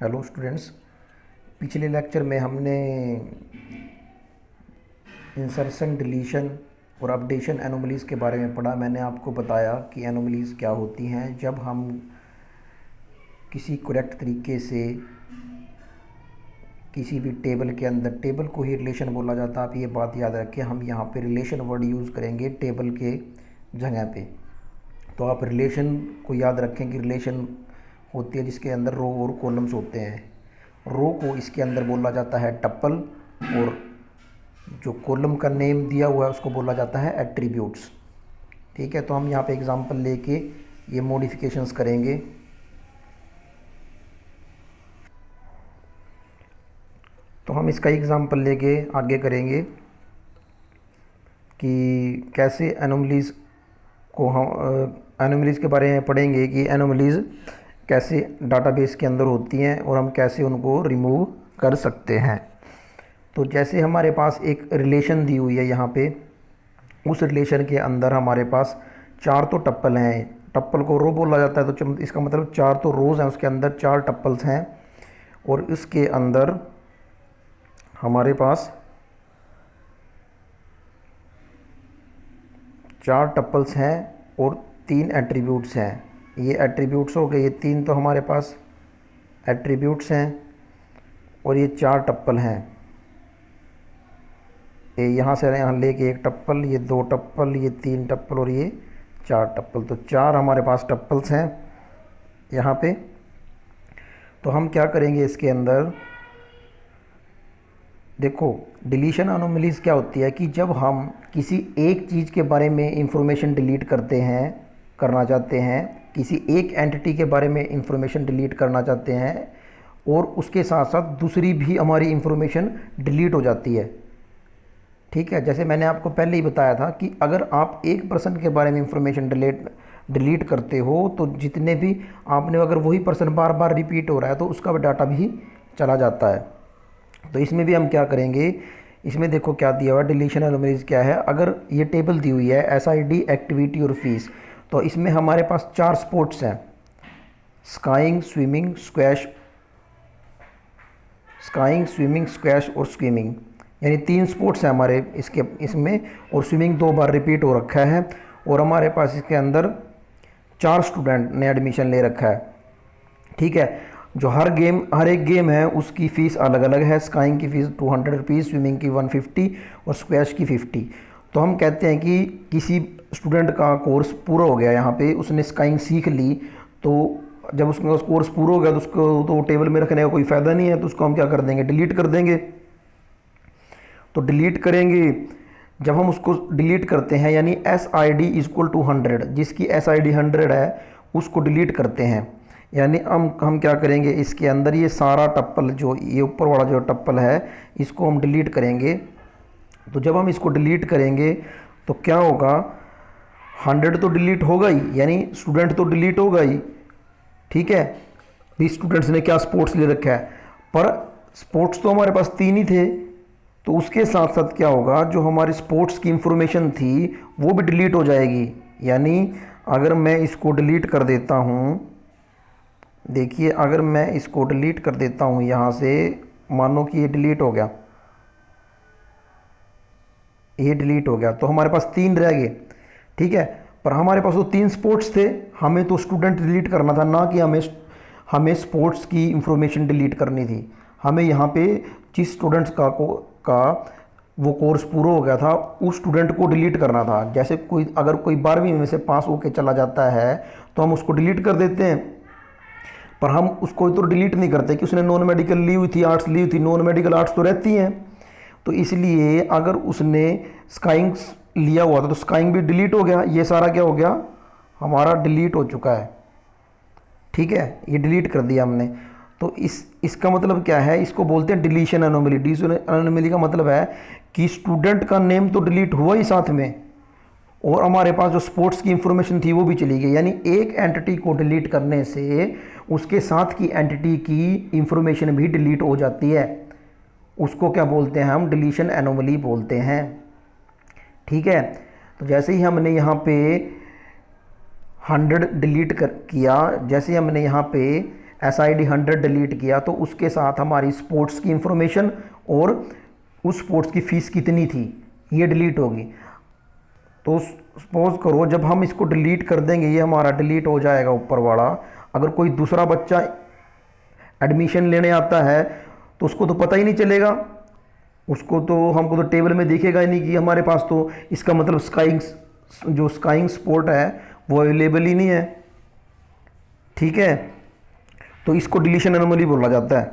Hello students. पिछले lecture में हमने इंसर्शन, डिलीशन और अपडेशन एनोमलीज़ के बारे में पढ़ा। मैंने आपको बताया कि एनोमलीज़ क्या होती हैं। जब हम किसी करेक्ट तरीके से किसी भी टेबल के अंदर, टेबल को ही रिलेशन बोला जाता है, आप ये बात याद रखें। हम यहाँ पे रिलेशन वर्ड यूज़ करेंगे टेबल के जगह पे। तो आप रिलेशन को याद रखें कि रिलेशन होती है जिसके अंदर रो और कॉलम्स होते हैं। रो को इसके अंदर बोला जाता है टप्पल, और जो कॉलम का नेम दिया हुआ है उसको बोला जाता है एट्रीब्यूट्स। ठीक है, तो हम यहाँ पे एग्जांपल लेके ये मॉडिफिकेशंस करेंगे। तो हम इसका एग्जांपल लेके आगे करेंगे कि कैसे एनोमलीज़ को हम एनोमलीज़ के बारे में पढ़ेंगे कि एनोमलीज़ कैसे डाटाबेस के अंदर होती हैं और हम कैसे उनको रिमूव कर सकते हैं। तो जैसे हमारे पास एक रिलेशन दी हुई है यहाँ पे, उस रिलेशन के अंदर हमारे पास चार तो टप्पल हैं। टप्पल को रो बोला जाता है, तो इसका मतलब चार तो रोज़ हैं, उसके अंदर चार टप्पल्स हैं। और इसके अंदर हमारे पास चार टप्पल्स हैं और तीन एट्रीब्यूट्स हैं। ये एट्रीब्यूट्स हो गए, ये तीन तो हमारे पास एट्रीब्यूट्स हैं और ये चार टप्पल हैं। ये यहाँ से यहाँ लेके एक टप्पल, ये दो टप्पल, ये तीन टप्पल और ये चार टप्पल। तो चार हमारे पास टप्पल्स हैं यहाँ पे। तो हम क्या करेंगे इसके अंदर, देखो डिलीशन एनोमलीज़ क्या होती है कि जब हम किसी एक चीज़ के बारे में इंफॉर्मेशन डिलीट करना चाहते हैं, किसी एक एंटिटी के बारे में इंफॉर्मेशन डिलीट करना चाहते हैं और उसके साथ साथ दूसरी भी हमारी इंफॉर्मेशन डिलीट हो जाती है। ठीक है, जैसे मैंने आपको पहले ही बताया था कि अगर आप एक पर्सन के बारे में इंफॉर्मेशन डिलीट करते हो तो जितने भी आपने, अगर वही पर्सन बार बार रिपीट हो रहा है तो उसका डाटा भी चला जाता है। तो इसमें भी हम क्या करेंगे, इसमें देखो क्या दिया हुआ है, डिलीशन एनोमलीज़ क्या है। अगर ये टेबल दी हुई है एसआईडी, एक्टिविटी और फीस, तो इसमें हमारे पास चार स्पोर्ट्स हैं, स्काइंग, स्विमिंग, स्क्वैश और स्विमिंग। यानी तीन स्पोर्ट्स हैं हमारे इसमें, और स्विमिंग दो बार रिपीट हो रखा है। और हमारे पास इसके अंदर चार स्टूडेंट ने एडमिशन ले रखा है। ठीक है, जो हर एक गेम है उसकी फ़ीस अलग अलग है। स्काइंग की फ़ीस 200 रुपीज़, स्विमिंग की 150 और स्क्वैश की 50। तो हम कहते हैं कि किसी स्टूडेंट का कोर्स पूरा हो गया, यहाँ पे उसने स्काइंग सीख ली, तो जब उसका कोर्स पूरा हो गया तो उसको तो टेबल में रखने का कोई फ़ायदा नहीं है, तो उसको हम क्या कर देंगे, डिलीट कर देंगे। तो डिलीट करेंगे, जब हम उसको डिलीट करते हैं यानी S I D is equal to 100, जिसकी एस आई डी 100 है उसको डिलीट करते हैं। यानी हम क्या करेंगे, इसके अंदर ये सारा टप्पल, जो ये ऊपर वाला जो टप्पल है, इसको हम डिलीट करेंगे। तो जब हम इसको डिलीट करेंगे तो क्या होगा, 100 तो डिलीट होगा ही, यानी स्टूडेंट तो डिलीट होगा ही। ठीक है, भी स्टूडेंट्स ने क्या स्पोर्ट्स ले रखा है, पर स्पोर्ट्स तो हमारे पास तीन ही थे। तो उसके साथ साथ क्या होगा, जो हमारी स्पोर्ट्स की इंफॉर्मेशन थी वो भी डिलीट हो जाएगी। यानी अगर मैं इसको डिलीट कर देता हूँ, देखिए अगर मैं इसको डिलीट कर देता हूँ यहाँ से, मानो कि ये डिलीट हो गया, ये डिलीट हो गया, तो हमारे पास तीन रह गए। ठीक है, पर हमारे पास तो तीन स्पोर्ट्स थे, हमें तो स्टूडेंट डिलीट करना था, ना कि हमें स्पोर्ट्स की इंफॉर्मेशन डिलीट करनी थी। हमें यहाँ पे जिस स्टूडेंट्स का वो कोर्स पूरा हो गया था उस स्टूडेंट को डिलीट करना था। जैसे अगर कोई 12वीं में से पास होके चला जाता है तो हम उसको डिलीट कर देते हैं, पर हम उसको तो डिलीट नहीं करते कि उसने नॉन मेडिकल ली हुई थी, आर्ट्स ली हुई थी, नॉन मेडिकल आर्ट्स तो रहती हैं। तो इसलिए अगर उसने स्काइंग लिया हुआ था तो स्काइंग भी डिलीट हो गया, ये सारा क्या हो गया, हमारा डिलीट हो चुका है। ठीक है, ये डिलीट कर दिया हमने। तो इसका मतलब क्या है, इसको बोलते हैं डिलीशन एनोमली। डिलीशन एनोमली का मतलब है कि स्टूडेंट का नेम तो डिलीट हुआ ही साथ में, और हमारे पास जो स्पोर्ट्स की इंफॉर्मेशन थी वो भी चली गई। यानी एक एंटिटी को डिलीट करने से उसके साथ की एंटिटी की इंफॉर्मेशन भी डिलीट हो जाती है। उसको क्या बोलते हैं, हम डिलीशन एनोमली बोलते हैं। ठीक है, तो जैसे ही हमने यहाँ पे 100 डिलीट किया, जैसे हमने यहाँ पे SID 100 डिलीट किया तो उसके साथ हमारी स्पोर्ट्स की इंफॉर्मेशन और उस स्पोर्ट्स की फ़ीस कितनी थी ये डिलीट होगी। तो सपोज करो जब हम इसको डिलीट कर देंगे ये हमारा डिलीट हो जाएगा ऊपर वाला। अगर कोई दूसरा बच्चा एडमिशन लेने आता है तो उसको तो पता ही नहीं चलेगा, उसको तो हमको तो टेबल में दिखेगा ही नहीं कि हमारे पास तो इसका मतलब स्काइंग जो स्काइंग स्पोर्ट है वो अवेलेबल ही नहीं है। ठीक है, तो इसको डिलीशन एनोमली बोला जाता है।